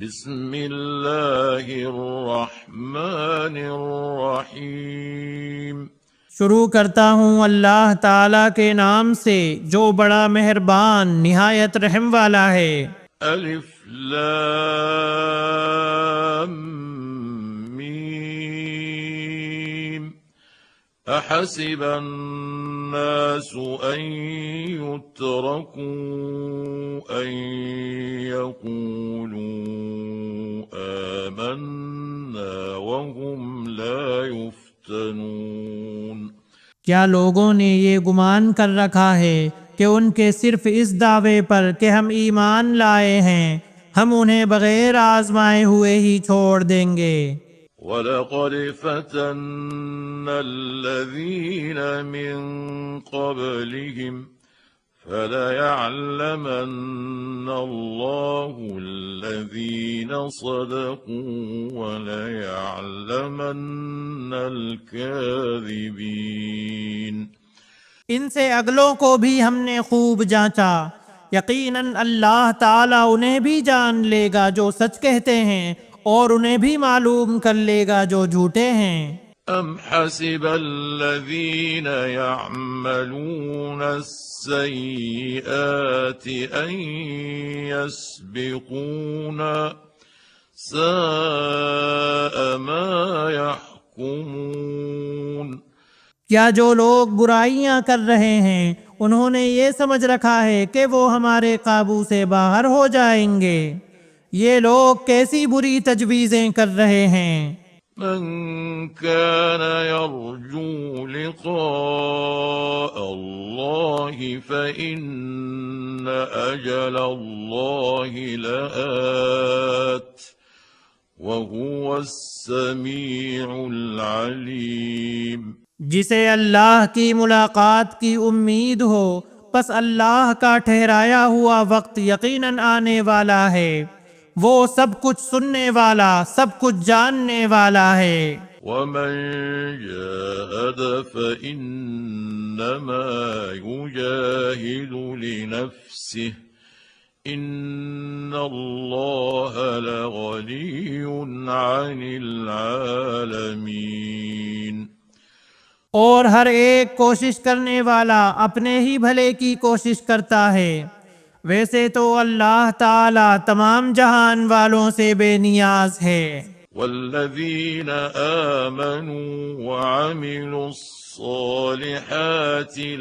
बिस्मिल्लाहिर्रहमानिर्रहीम। शुरू करता हूँ अल्लाह ताला के नाम से जो बड़ा मेहरबान निहायत रहम वाला है। अलिफ लाम मीम। अहसिब अन्नासु अन युत्रकू अन यक़ूलू आमन्ना वहुम ला युफ्तनून। क्या लोगों ने ये गुमान कर रखा है कि उनके सिर्फ इस दावे पर कि हम ईमान लाए हैं हम उन्हें बगैर आजमाए हुए ही छोड़ देंगे। वलक़द फ़तन्ना अल्लज़ीन मिन क़ब्लिहिम फलयअलमन्ना अल्लाहु अल्लज़ीन सदक़ू वलयअलमन्ना अल-काज़िबीन। इनसे अगलों को भी हमने खूब जांचा, यकीनन अल्लाह ताला उन्हें भी जान लेगा जो सच कहते हैं और उन्हें भी मालूम कर लेगा जो झूठे हैं। अम हसिब अल्लज़ीन यअमलून अस्सय्यिआति अन यस्बिकूना साअ मा यहकुमून। क्या जो लोग बुराइयां कर रहे हैं उन्होंने ये समझ रखा है कि वो हमारे काबू से बाहर हो जाएंगे। ये लोग कैसी बुरी तजवीज़ें कर रहे हैं। मन कान यर्जू लिक़ाअ अल्लाहि फ़इन्न अजल अल्लाहि लआत वहुवस्समीउल अलीम। जिसे अल्लाह की मुलाकात की उम्मीद हो बस अल्लाह का ठहराया हुआ वक्त यकीनन आने वाला है। वो सब कुछ सुनने वाला सब कुछ जानने वाला है। वमन जाहद फ़इन्नमा युजाहिदु लिनफ्सिहि इन्नल्लाह लग़निय्युन अनिल आलमीन। और हर एक कोशिश करने वाला अपने ही भले की कोशिश करता है। वैसे तो अल्लाह ताला तमाम जहान वालों से बेनियाज है। वल्लज़ीन आमनू वअमिलुस्सालिहाति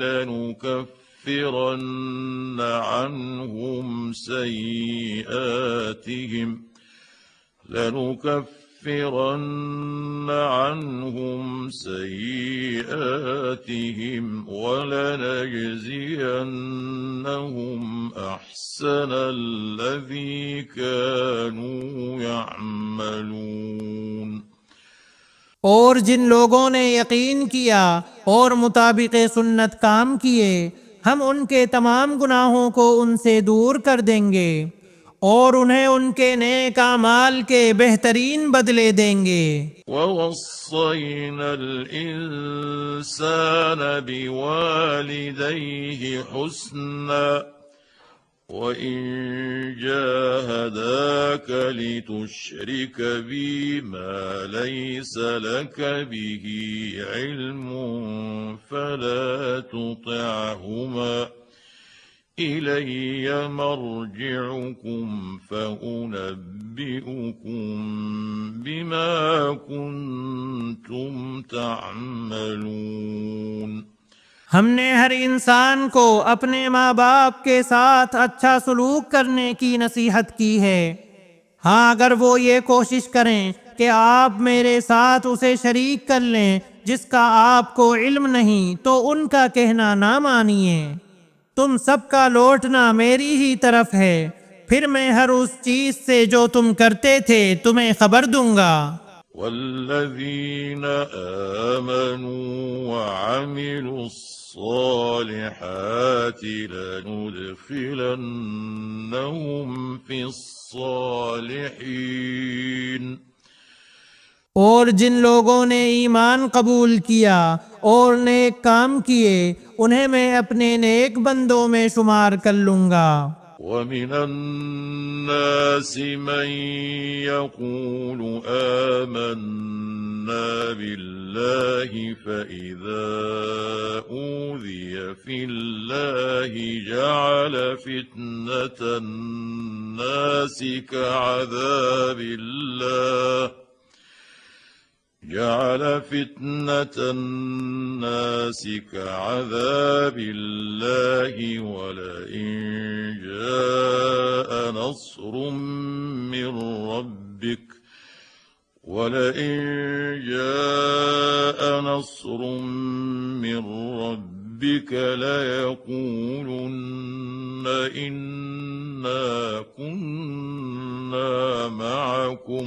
लनुकफ्फिरन्न अन्हुम सय्यिआतिहिम वलनजज़ियन्नहुम अहसन अल्लज़ी कानू यअमलून। और जिन लोगों ने यकीन किया और मुताबिक सुन्नत काम किए हम उनके तमाम गुनाहों को उनसे दूर कर देंगे और उन्हें उनके नेक अमाल के बेहतरीन बदले देंगे। ववस्सैनल इंसान बिवालिदैहि हुस्ना वइन जाहदाक लितुश्रिक बी मा लैस लक बिही इल्मुन फला तुतिअहुमा इलैय मर्जिउकुम फउनब्बिउकुम बिमा कुन्तुम तअमलून। हमने हर इंसान को अपने माँ बाप के साथ अच्छा सलूक करने की नसीहत की है। हाँ, अगर वो ये कोशिश करें कि आप मेरे साथ उसे शरीक कर लें जिसका आपको इल्म नहीं तो उनका कहना ना मानिए। तुम सबका लौटना मेरी ही तरफ है, फिर मैं हर उस चीज से जो तुम करते थे तुम्हें खबर दूंगा। वल्लज़ीन आमनू वअमिलुस्सालिहाति लनुदखिलन्नहुम फिस्सालिहीन। और जिन लोगों ने ईमान कबूल किया और नेक काम किए उन्हें मैं अपने नेक बंदों में शुमार कर लूंगा। ومن الناس من يقول آمنا بالله فإذا أوذي في الله جعل فتنة الناس كعذاب الله ولئن جاء نصر من ربك ليقولن إنا كنا معكم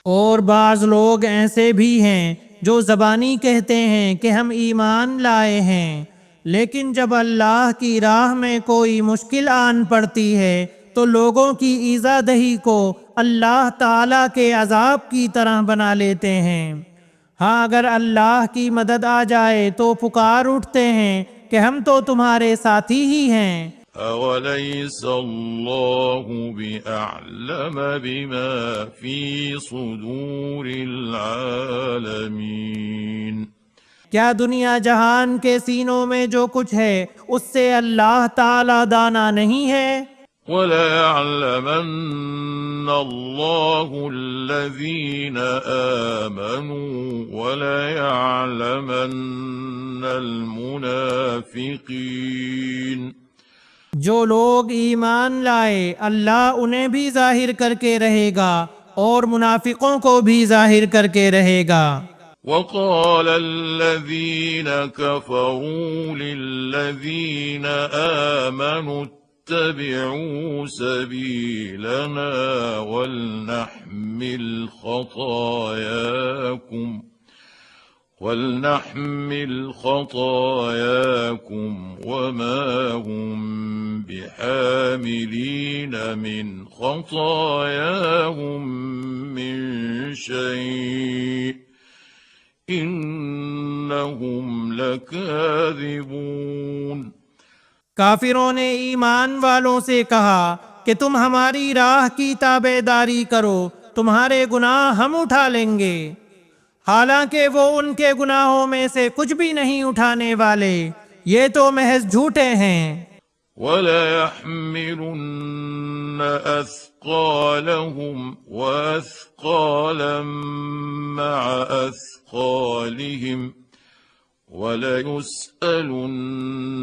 और बाज लोग ऐसे भी हैं जो ज़बानी कहते हैं कि हम ईमान लाए हैं, लेकिन जब अल्लाह की राह में कोई मुश्किल आन पड़ती है तो लोगों की ईज़ादही को अल्लाह ताला के अजाब की तरह बना लेते हैं। हाँ, अगर अल्लाह की मदद आ जाए तो पुकार उठते हैं कि हम तो तुम्हारे साथी ही हैं। أوليس الله بأعلم بما في صدور العالمين क्या दुनिया जहान के सीनों में जो कुछ है उससे अल्लाह ताला दाना नहीं है? وليعلمن الله الذين آمنوا وليعلمن المنافقين जो लोग ईमान लाए अल्लाह उन्हें भी जाहिर करके रहेगा और मुनाफिकों को भी जाहिर करके रहेगा। وقال الذين كفروا للذين آمنوا اتبعوا سبيلنا ولنحمل خطاياكم وما هم بحاملين من خطاياهم من شيء إنهم لكاذبون काफिरों ने ईमान वालों से कहा कि तुम हमारी राह की ताबेदारी करो, तुम्हारे गुनाह हम उठा लेंगे, हालांकि वो उनके गुनाहों में से कुछ भी नहीं उठाने वाले, ये तो महज झूठे हैं। وَلَيَحْمِلُنَّ أَثْقَالَهُمْ وَأَثْقَالًا مَعَ أَثْقَالِهِمْ وَلَيُسْأَلُنَّ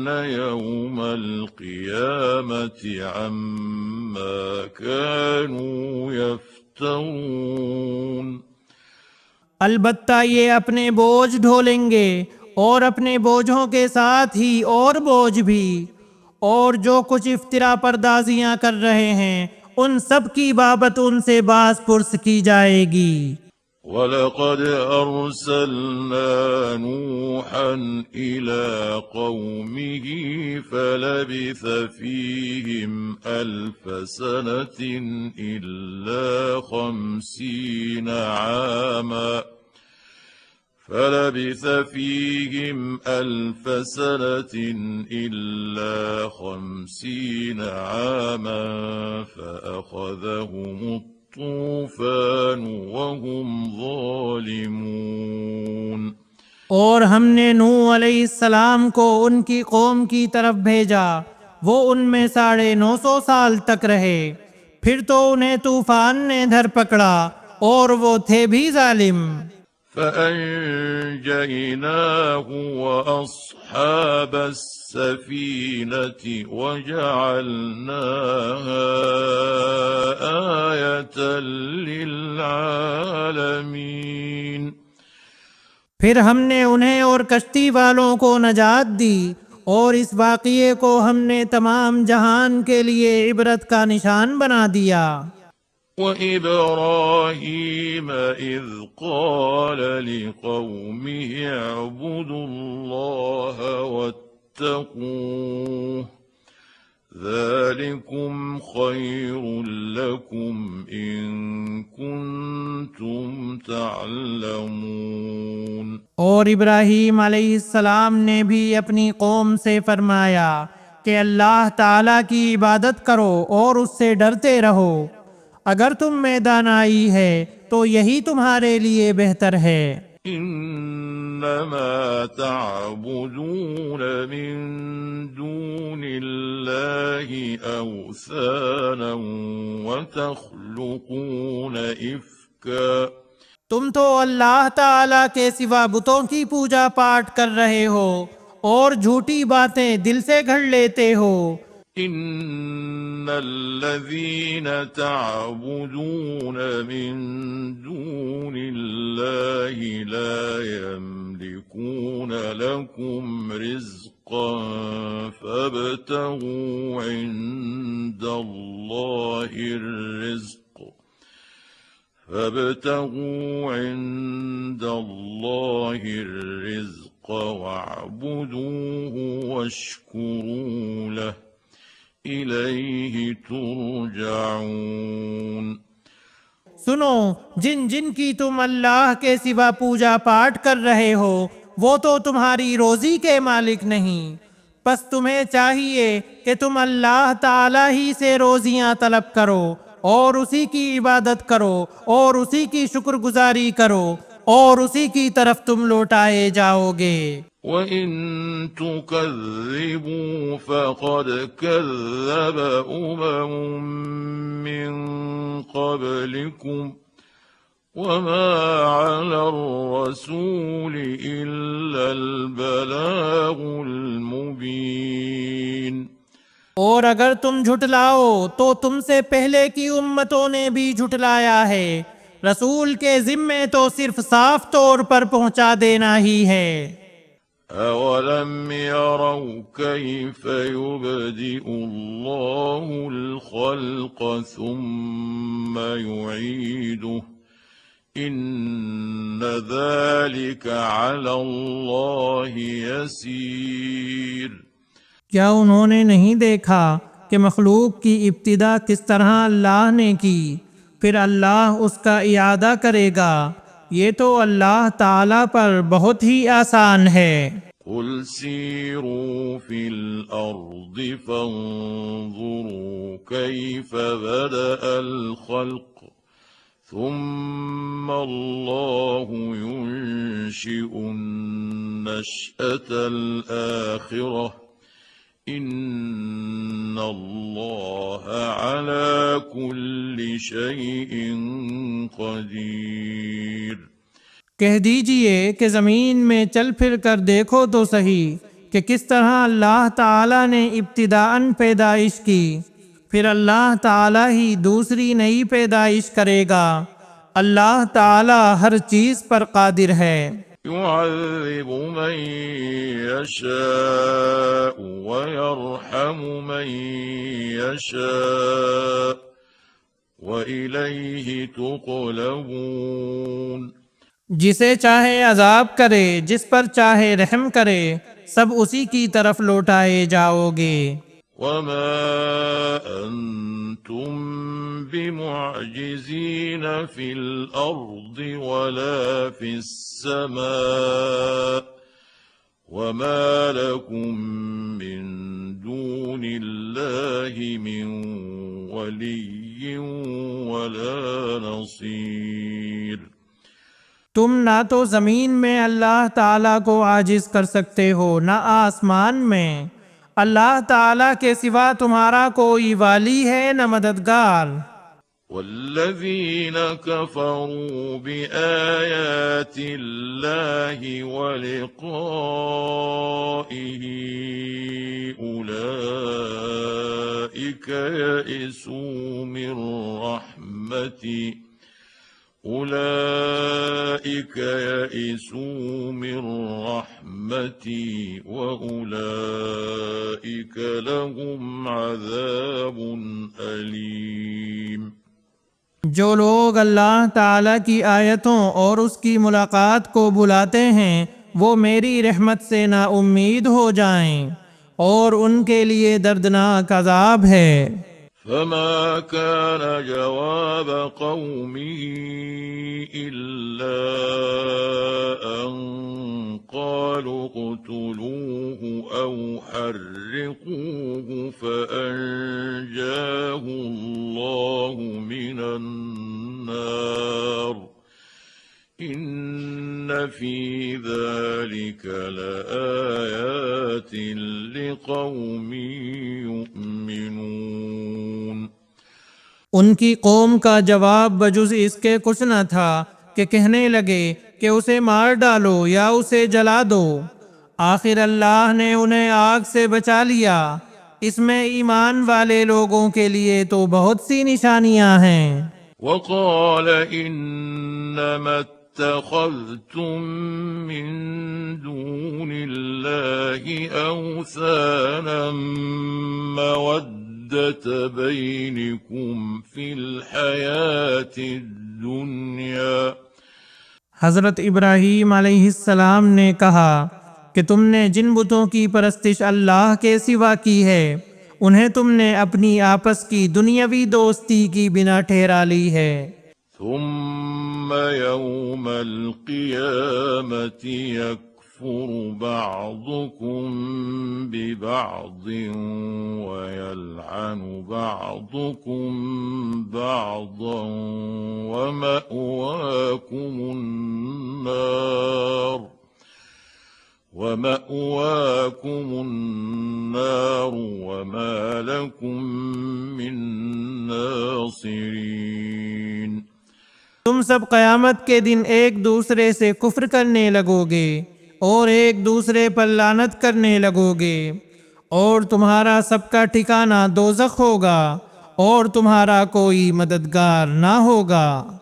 يَوْمَ الْقِيَامَةِ عَمَّا كَانُوا يَفْتَرُونَ अलबत्ता ये अपने बोझ ढोलेंगे और अपने बोझों के साथ ही और बोझ भी, और जो कुछ इफ्तिरा परदाजियां कर रहे हैं उन सब की बाबत उनसे बास पुरस की जाएगी। وَلَقَدْ أَرْسَلْنَا نُوحًا إِلَى قَوْمِهِ فَلَبِثَ فِيهِمْ أَلْفَ سَنَةٍ إِلَّا 50 عاما فأخذهم الطوفان وهم ظالمون और हमने नूह अलैहिस्सलाम को उनकी कौम की तरफ भेजा, वो उनमें 950 साल तक रहे, फिर तो उन्हें तूफान ने धर पकड़ा और वो थे भी जालिम। فأنجيناه وأصحاب السفينة وجعلناها آية للعالمين फिर हमने उन्हें और कश्ती वालों को नजात दी और इस वाक़िए को हमने तमाम जहान के लिए इबरत का निशान बना दिया। وإبراهيم إذ قال لقومه اعبدوا الله واتقوه ذلكم خير لكم إن كنتم تعلمون और इब्राहीम अलैहिस्सलाम ने भी अपनी कौम से फरमाया कि अल्लाह ताला की इबादत करो और उससे डरते रहो। अगर तुम में दानाई है तो यही तुम्हारे लिए बेहतर है। इन्नमा तअबुदून मिन दूनिल्लाहि औसाना व तख्लुकून इफ्का। तुम तो अल्लाह ताला के सिवा बुतों की पूजा पाठ कर रहे हो और झूठी बातें दिल से घड़ लेते हो। इन्नल्लज़ीन तअबुदून मिन दूनिल्लाहि ला यमलिकून लकुम रिज़्क़न फब्तगू इंदल्लाहिर रिज़्क़ فابتغوا عند الله الرزق واعبدوه واشكروا له إليه ترجعون। सुनो, जिन जिन की तुम अल्लाह के सिवा पूजा पाठ कर रहे हो वो तो तुम्हारी रोजी के मालिक नहीं, बस तुम्हें चाहिए कि तुम अल्लाह ताला ही से रोजियां तलब करो और उसी की इबादत करो और उसी की शुक्रगुजारी करो और उसी की तरफ तुम लौटाए जाओगे। وَإِن تُكَذِّبُوا فَقَدْ كَذَّبَ مِن قَبْلِكُمْ وَمَا عَلَى الرَّسُولِ إِلَّا الْبَلَاغُ الْمُبِينُ। और अगर तुम झुटलाओ तो तुमसे पहले की उम्मतों ने भी झुटलाया है, रसूल के जिम्मे तो सिर्फ साफ तौर पर पहुंचा देना ही है। अवलम यरौ कैफ युबदिउ अल्लाहुल खल्क़ सुम्मा युईदुहु इन्न ज़ालिका अला अल्लाहि यसीर। क्या उन्होंने नहीं देखा कि मखलूक की इब्तिदा किस तरह अल्लाह ने की, फिर अल्लाह उसका इयादा करेगा, ये तो अल्लाह ताला पर बहुत ही आसान है। कुल सीरू फिल अर्दि फंज़ुरू कैफ बदअल खल्क़ सुम्मा अल्लाहु युनशिउन नशअतल आखिरह इन्नल्लाह अला कुल्लि शैइन क़दीर। कह दीजिए कि ज़मीन में चल फिर कर देखो तो सही कि किस तरह अल्लाह ताला ने इब्तिदाअन पैदाइश की, फिर अल्लाह ताला ही दूसरी नई पैदाइश करेगा। अल्लाह ताला हर चीज़ पर कादिर है। युअज़्ज़िबु मन यशाअ व यरहमु मन यशाअ व इलैहि तुक़लबून। जिसे चाहे अजाब करे, जिस पर चाहे रहम करे, सब उसी की तरफ लौटाए जाओगे। वमा अंतुम बिमुअजिज़ीन फिल अर्दि वला फिस समा वमा लकुम मिन दूनिल्लाहि मिन वलिय्यिन वला नसीर। तुम ना तो ज़मीन में अल्लाह ताला को आजिज कर सकते हो, ना आसमान में। अल्लाह ताला के सिवा तुम्हारा कोई वाली है न मददगार। वल्लज़ीन कफ़रू बिआयातिल्लाहि व लिक़ाइहि उलाइका यइसू मिन रहमती أولئك يئسوا من رحمتي وأولئك لهم عذاب أليم। जो लोग अल्लाह ताला की आयतों और उसकी मुलाकात को बुलाते हैं वो मेरी रहमत से ना उम्मीद हो जाएं और उनके लिए दर्दनाक अजाब है। فما كان جواب قومه إلا أن قالوا اقتلوه أو حرقوه فأنجاه الله من النار إن في ذلك لآيات لقوم يؤمنون। उनकी कौम का जवाब बजुज इसके कुछ न था कि कहने लगे कि उसे मार डालो या उसे जला दो। आखिर अल्लाह ने उन्हें आग से बचा लिया। इसमें ईमान वाले लोगों के लिए तो बहुत सी निशानियां हैं। وقال إنما اتخذتم من دون الله أوثانا مودة بينكم في الحياة الدنيا। हजरत इब्राहीम अलैहिस्सलाम ने कहा कि तुमने जिन बुतों की परस्तिश अल्लाह के सिवा की है उन्हें तुमने अपनी आपस की दुनियावी दोस्ती की बिना ठहरा ली है। ثم يوم القيامة يكفر بعضكم ببعض ويلعن بعضكم بعضا ومأواكم النار وما لكم من ناصرين। तुम सब क़यामत के दिन एक दूसरे से कुफ्र करने लगोगे और एक दूसरे पर लानत करने लगोगे और तुम्हारा सबका ठिकाना दोज़ख होगा और तुम्हारा कोई मददगार ना होगा।